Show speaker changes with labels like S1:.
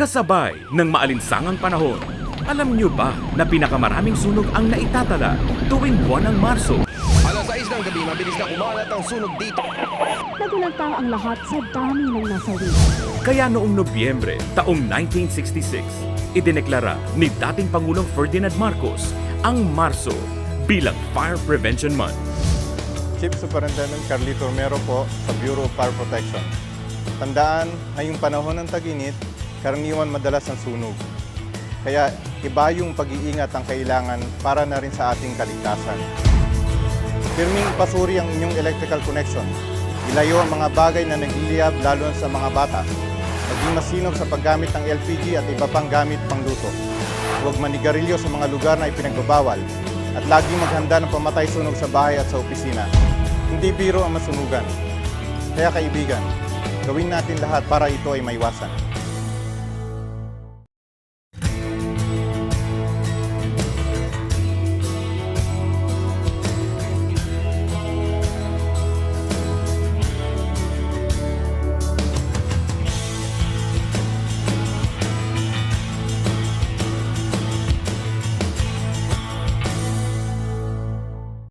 S1: Kasabay ng maalinsangang panahon, alam nyo ba na pinakamaraming sunog ang naitatala tuwing buwan ng Marso?
S2: Alas 6 ng gabi, mabilis na kumalat ang sunog dito.
S3: Nagulantang ang lahat sa dami ng nasawi.
S1: Kaya noong Nobyembre, taong 1966, idineklara ni dating Pangulong Ferdinand Marcos ang Marso bilang Fire Prevention Month.
S4: Chief Superintendent Carlito Romero po sa Bureau of Fire Protection. Tandaan, ngayong panahon ng tag-init, karaniwan madalas ang sunog. Kaya iba yung pag-iingat ang kailangan para na rin sa ating kaligtasan. Firming pasuri ang inyong electrical connection. Ilayo ang mga bagay na nagliliyab lalo na sa mga bata. Maging masinop sa paggamit ng LPG at iba pang gamit pangluto. Huwag manigarilyo sa mga lugar na ipinagbabawal. At laging maghanda ng pamatay sunog sa bahay at sa opisina. Hindi biro ang masunugan. Kaya kaibigan, gawin natin lahat para ito ay maiwasan.